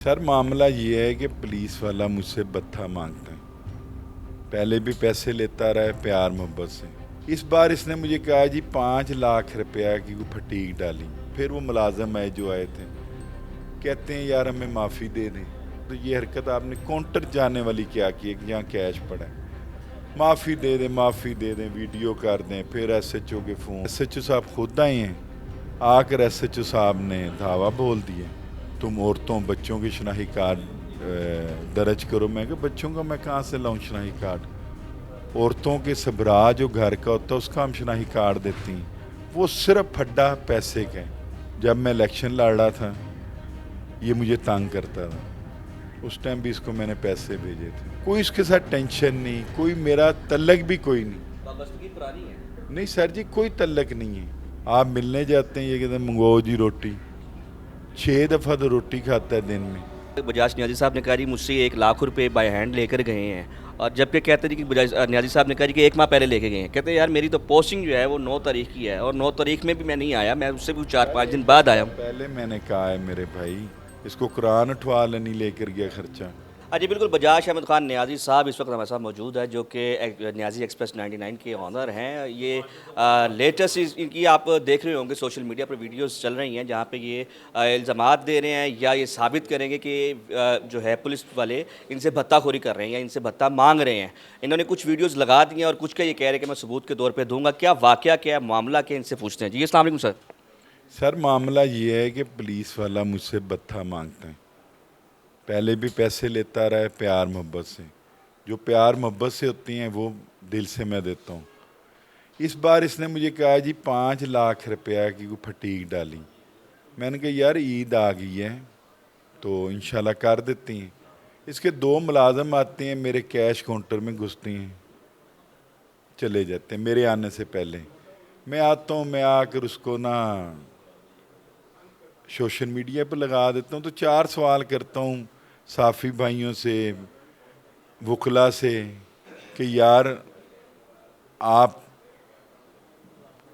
Sir मामला ये है कि पुलिस वाला मुझसे भत्ता मांगता है। पहले भी पैसे लेता रहा है प्यार मोहब्बत से। इस बार इसने मुझे कहा जी 5 लाख रुपया की कोई फटीक डाली। फिर वो मुलाजम आए जो आए थे, कहते हैं यार हमें माफ़ी दे दें। तो ये हरकत आपने काउंटर जाने वाली क्या की है कि यहाँ कैश पड़ा है, माफ़ी दे दें माफ़ी दे दें, वीडियो कर दें। फिर SHO के फ़ोन, SHO साहब खुद आए हैं, आकर SHO साहब ने धावा बोल दिया, तुम औरतों बच्चों की शनाही कार्ड दर्ज करो। मैं कि बच्चों का मैं कहाँ से लाऊं शनाही कार्ड? औरतों के सबरा जो घर का होता है उसका हम शनाही कार्ड देती हैं। वो सिर्फ फड्डा पैसे का है। जब मैं इलेक्शन लड़ रहा था ये मुझे तंग करता था, उस टाइम भी इसको मैंने पैसे भेजे थे। कोई इसके साथ टेंशन नहीं, कोई मेरा तल्लक भी कोई नहीं। वाबस्तगी पुरानी है। नहीं सर जी, कोई तल्लक नहीं है। आप मिलने जाते हैं ये कहते हैं मंगवाओ जी रोटी, 6 दफ़ा तो रोटी खाता है दिन में। बजाज नियाज़ी साहब ने कहा जी मुझसे 1 लाख रुपए बाय हैंड लेकर गए हैं, और जबकि कहते हैं जी कि बजाज नियाज़ी साहब ने कहा जी कि 1 माह पहले लेके गए हैं। कहते हैं यार मेरी तो पोस्टिंग जो है वो 9 तारीख की है, और 9 तारीख में भी मैं नहीं आया, मैं उससे भी 4-5 दिन बाद आया हूँ। पहले मैंने कहा है मेरे भाई, इसको कुरान उठवा लेनी लेकर गया खर्चा। जी बिल्कुल, बजाज अहमद खान नियाज़ी साहब इस वक्त हमारे साथ मौजूद है, जो कि नियाज़ी एक्सप्रेस 99 के ऑनर हैं। ये लेटेस्ट इनकी आप देख रहे होंगे सोशल मीडिया पर वीडियोस चल रही हैं, जहाँ पे ये इल्ज़ामात दे रहे हैं या ये साबित करेंगे कि जो है पुलिस वाले इनसे भत्ताखोरी कर रहे हैं या इनसे भत्ता मांग रहे हैं। इन्होंने कुछ वीडियोज़ लगा दी हैं और कुछ का ये कह रहे हैं कि मैं सबूत के तौर पर दूंगा। क्या वाक़या क्या है, मामला क्या, इनसे पूछते हैं। जी अस्सलाम वालेकुम सर। सर मामला ये है कि पुलिस वाला मुझसे भत्ता मांगता है। पहले भी पैसे लेता रहा है प्यार मोहब्बत से। जो प्यार मोहब्बत से होती हैं वो दिल से मैं देता हूँ। इस बार इसने मुझे कहा जी 5 लाख रुपया की कोई फटीक डाली। मैंने कहा यार ईद आ गई है तो इंशाल्लाह कर देती हैं। इसके 2 मुलाजम आते हैं, मेरे कैश काउंटर में घुसती हैं, चले जाते हैं मेरे आने से पहले। मैं आता हूँ, मैं आकर उसको ना सोशल मीडिया पर लगा देता हूँ, तो 4 सवाल करता हूँ साफ़ी भाइयों से, वकला से, कि यार आप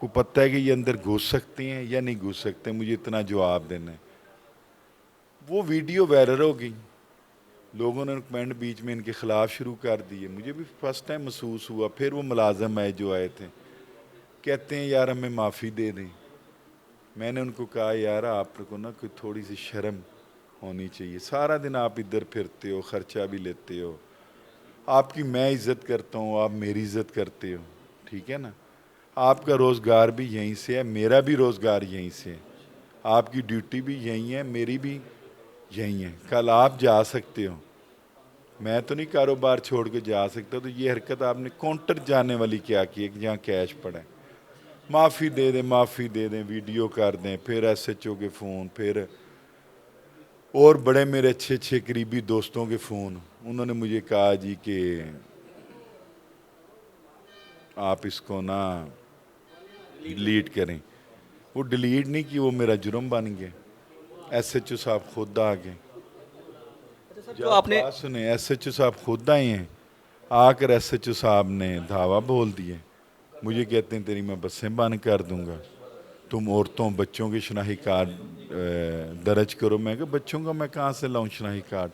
को पता है कि ये अंदर घुस सकती हैं या नहीं घुस सकते, मुझे इतना जवाब देना है। वो वीडियो वायरल हो गई, लोगों ने कमेंट बीच में इनके ख़िलाफ़ शुरू कर दिए। मुझे भी फर्स्ट टाइम महसूस हुआ। फिर वो मुलाजम आए जो आए थे, कहते हैं यार हमें माफ़ी दे दें। मैंने उनको कहा यार आपको ना कोई थोड़ी सी शर्म होनी चाहिए। सारा दिन आप इधर फिरते हो, ख़र्चा भी लेते हो, आपकी मैं इज़्ज़त करता हूँ, आप मेरी इज़्ज़त करते हो, ठीक है ना। आपका रोज़गार भी यहीं से है, मेरा भी रोज़गार यहीं से है, आपकी ड्यूटी भी यहीं है, मेरी भी यहीं है। कल आप जा सकते हो, मैं तो नहीं कारोबार छोड़ के जा सकता। तो ये हरकत आपने काउंटर जाने वाली क्या की है कि जहाँ कैश पड़ा है, माफ़ी दे दें माफ़ी दे दें, वीडियो कर दें। फिर SHO के फ़ोन, फिर और बड़े मेरे अच्छे अच्छे करीबी दोस्तों के फ़ोन। उन्होंने मुझे कहा जी कि आप इसको ना डिलीट करें। वो डिलीट नहीं की, वो मेरा जुर्म बन गया। SHO साहब खुद आ गए। सर जब जो आपने बात सुने, SHO साहब खुद आए हैं, आकर SHO साहब ने धावा बोल दिए। मुझे कहते हैं तेरी मैं बसें बंद कर दूंगा, तुम औरतों बच्चों की शनाही कार्ड दर्ज करो। मैं कि बच्चों का मैं कहाँ से लाऊं शनाही कार्ड?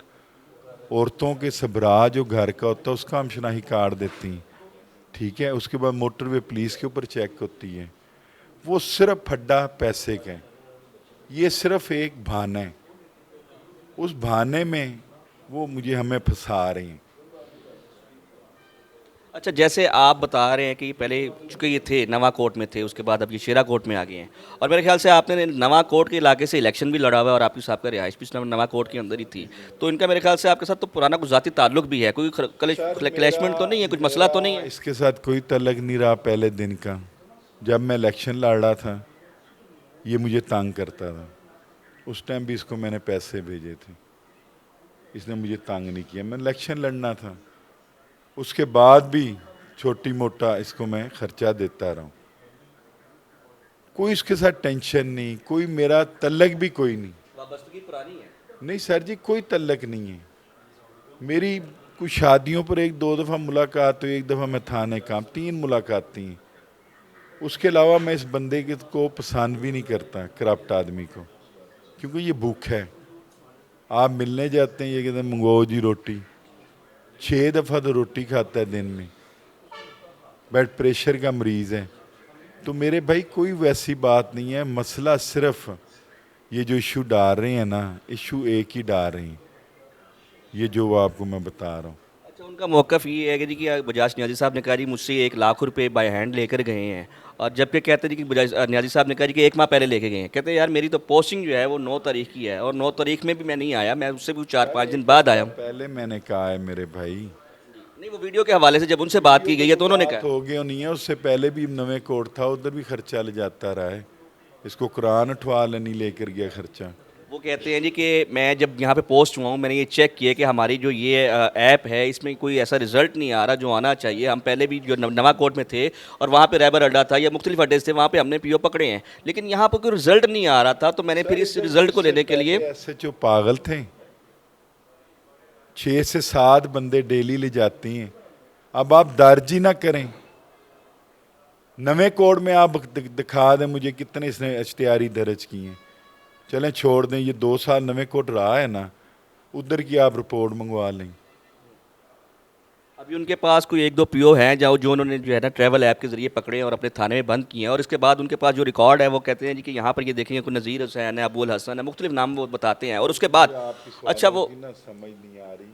औरतों के सबरा जो घर का होता है उसका हम शनाही कार्ड देती हैं, ठीक है। उसके बाद मोटरवे पुलिस के ऊपर चेक होती है। वो सिर्फ फड्डा पैसे का है। ये सिर्फ एक बहाना है। उस बहाने में वो मुझे हमें फंसा रही हैं। अच्छा, जैसे आप बता रहे हैं कि पहले चूँकि ये थे नवा कोट में थे, उसके बाद अब ये शेरा कोट में आ गए हैं, और मेरे ख्याल से आपने नवा कोट के इलाके से इलेक्शन भी लड़ा हुआ है, और आपकी साहब का रिहाइश भी नवा कोट के अंदर ही थी। तो इनका मेरे ख्याल से आपके साथ तो पुराना कुछ ज़ाती ताल्लुक भी है, कोई सर क्लैशमेंट तो नहीं है, कुछ मसला तो नहीं है? इसके साथ कोई तलक नहीं रहा पहले दिन का। जब मैं इलेक्शन लड़ रहा था ये मुझे तंग करता था, उस टाइम भी इसको मैंने पैसे भेजे थे, इसने मुझे तंग नहीं किया। मैं इलेक्शन लड़ना था, उसके बाद भी छोटी मोटा इसको मैं खर्चा देता रहा हूँ। कोई इसके साथ टेंशन नहीं, कोई मेरा तल्लक भी कोई नहीं। वाबस्तगी पुरानी है। नहीं सर जी, कोई तल्लक नहीं है। मेरी कुछ शादियों पर 1-2 दफ़ा मुलाकात हुई, 1 दफ़ा मैं थाने काम, 3 मुलाकातें हैं। उसके अलावा मैं इस बंदे को पसंद भी नहीं करता, करप्ट आदमी को, क्योंकि ये भूख है। आप मिलने जाते हैं, ये कहते हैं मंगवाओ जी रोटी, 6 दफ़ा तो रोटी खाता है दिन में, ब्लड प्रेशर का मरीज़ है। तो मेरे भाई कोई वैसी बात नहीं है, मसला सिर्फ ये जो इशू डाल रहे हैं ना, इशू एक ही डाल रहे हैं, ये जो आपको मैं बता रहा हूँ। अच्छा, उनका मौक़िफ़ ये है कि जी कि बजाज नियाज़ी साहब ने कहा जी मुझसे 1 लाख रुपए बाय हैंड लेकर गए हैं, और जबकि कहते हैं जी कि बजाज नियाज़ी साहब ने कहा जी कि 1 माह पहले लेके गए हैं। कहते हैं यार मेरी तो पोस्टिंग जो है वो 9 तारीख की है, और 9 तारीख में भी मैं नहीं आया, मैं उससे भी 4-5 दिन बाद आया हूँ। पहले मैंने कहा है मेरे भाई, नहीं, वो वीडियो के हवाले से जब उनसे बात की गई है तो उन्होंने बात कहा। हो गया नहीं है, उससे पहले भी नवे कोर्ट था, उधर भी खर्चा ले जाता रहा है, इसको कुरान उठवा नहीं लेकर गया खर्चा। वो कहते हैं जी कि मैं जब यहाँ पे पोस्ट हुआ हूँ, मैंने ये चेक किया कि हमारी जो ये ऐप है इसमें कोई ऐसा रिज़ल्ट नहीं आ रहा जो आना चाहिए। हम पहले भी जो नवा कोर्ट में थे और वहाँ पे रैबर अड्डा था या मुख्तलिफ अड्डे थे, वहाँ पे हमने पीओ पकड़े हैं, लेकिन यहाँ पर कोई रिज़ल्ट नहीं आ रहा था, तो मैंने फिर इस रिज़ल्ट को लेने के लिए ऐसे जो पागल थे, 6 से 7 बंदे डेली ले जाती हैं। अब आप दर्ज ही ना करें, नवे कोड में आप दिखा दें मुझे कितने इसने इश्तिहारी दर्ज किए हैं। चलें छोड़ दें, ये 2 साल नवे कोड रहा है ना, उधर की आप रिपोर्ट मंगवा लें। अभी उनके पास कोई 1-2 पीओ हैं जो उन्होंने जो है ना ट्रैवल ऐप के ज़रिए पकड़े और अपने थाने में बंद किए हैं, और इसके बाद उनके पास जो रिकॉर्ड है वो कहते हैं जी कि यहाँ पर ये देखेंगे कोई नज़ीर हुसैन है, अबुल हसन है, मुख्तलिफ नाम वो बताते हैं, और उसके बाद अच्छा वो ना समझ नहीं आ रही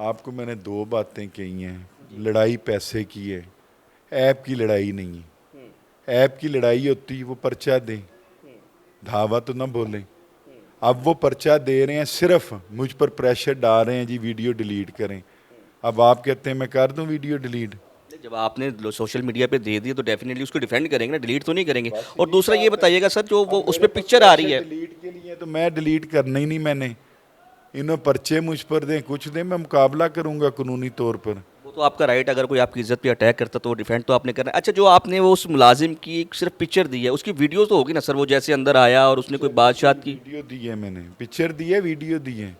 आपको। मैंने 2 बातें कही हैं, लड़ाई पैसे की है, ऐप की लड़ाई नहीं है। ऐप की लड़ाई होती वो पर्चा दें, धावा तो ना बोलें। अब वो पर्चा दे रहे हैं, सिर्फ मुझ पर प्रेशर डाल रहे हैं जी वीडियो डिलीट करें। अब आप कहते हैं मैं कर दूं वीडियो डिलीट? जब आपने सोशल मीडिया पे दे दिया तो डेफिनेटली उसको डिफेंड करेंगे ना, डिलीट तो नहीं करेंगे। और दूसरा ये बताइएगा सर, जो वो उस पर पिक्चर आ रही है, डिलीट के लिए तो मैं डिलीट करना ही नहीं, मैंने इन्होंने पर्चे मुझ पर दें, कुछ दें, मैं मुकाबला करूंगा कानूनी तौर पर। वो तो आपका राइट, अगर कोई आपकी इज्जत पे अटैक करता तो डिफेंड तो आपने करना है। अच्छा, जो आपने वो उस मुलाजिम की सिर्फ पिक्चर दी है, उसकी वीडियो तो होगी ना सर, वो जैसे अंदर आया और उसने कोई बादशाह की वीडियो दी है मैंने, पिक्चर दी है, वीडियो दी है,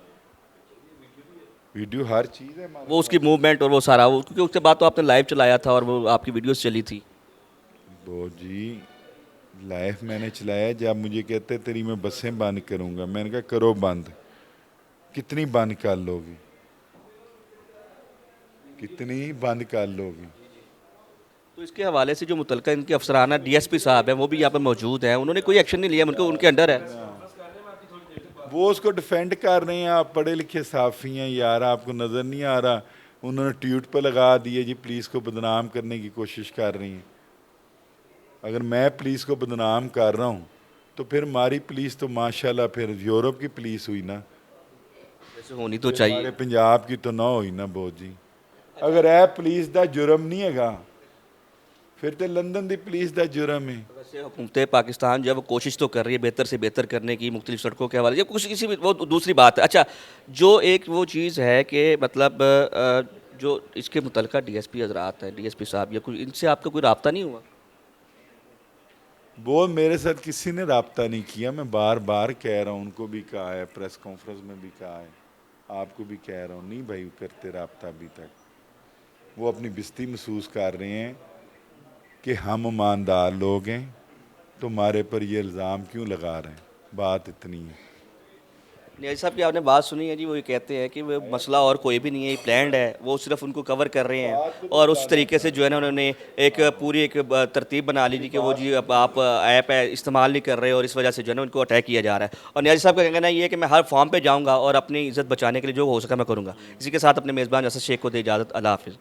वीडियो हर चीज़ है। वो उसकी मूवमेंट और वो सारा वो, क्योंकि उसके बाद तो आपने लाइव चलाया था और वो आपकी वीडियोस चली थी। वो जी लाइफ मैंने चलाया, जब मुझे कहते तेरी मैं बसें बंद करूंगा, मैंने कहा करो बंद। कितनी बंद कर लोगी, कितनी बंद कर लोगी? तो इसके हवाले से जो मुतलका इनके अफसराना डीएसपी साहब हैं वो भी यहाँ पर मौजूद हैं, उन्होंने कोई एक्शन नहीं लिया, उनको उनके अंडर है। वो उसको डिफेंड कर रहे हैं। आप पढ़े लिखे साफ़ी हैं यार, आपको नज़र नहीं आ रहा? उन्होंने ट्वीट पर लगा दिए जी पुलिस को बदनाम करने की कोशिश कर रही हैं। अगर मैं पुलिस को बदनाम कर रहा हूँ तो फिर हमारी पुलिस तो माशाल्लाह फिर यूरोप की पुलिस हुई ना, वैसे होनी तो चाहिए। हमारे पंजाब की तो ना हुई ना बहुत जी। अगर ए पुलिस का जुर्म नहीं है फिर तो लंदन की पुलिस का जुर्म है। वैसे हुकूमत पाकिस्तान जो है वो कोशिश तो कर रही है बेहतर से बेहतर करने की, मुख्तलिफ सड़कों के हवाले, या कुछ किसी भी वो दूसरी बात है। अच्छा, जो एक वो चीज़ है कि मतलब जो इसके मुतलका डीएसपी हजरात हैं, डीएसपी साहब, या कोई इनसे आपका कोई रब्ता नहीं हुआ? वो मेरे साथ किसी ने रब्ता नहीं किया, मैं बार बार कह रहा हूँ, उनको भी कहा है, प्रेस कॉन्फ्रेंस में भी कहा है, आपको भी कह रहा हूँ, नहीं भाई करते रब्ता अभी तक। वो अपनी बिस्ती महसूस कर रहे हैं कि हम ईमानदार लोग हैं, तो हमारे पर ये इल्ज़ाम क्यों लगा रहे हैं, बात इतनी है। नियाज़ी साहब की आपने बात सुनी है जी, वो ये कहते हैं कि वो मसला और कोई भी नहीं है, ये प्लान्ड है, वो सिर्फ उनको कवर कर रहे हैं, और उस तरीके से जो है ना उन्होंने एक पूरी एक तरतीब बना ली थी कि वो जी अब आप ऐप है इस्तेमाल नहीं कर रहे, और इस वजह से जो है ना उनको अटैक किया जा रहा है। और नियाज़ी साहब का कहना ये है कि मैं हर फॉर्म पर जाऊँगा और अपनी इज़्ज़त बचाने के लिए जो हो सका मैं करूँगा। इसी के साथ अपने मेज़बान असद शेख को दे इजाज़त। अल्लाह हाफ़िज़।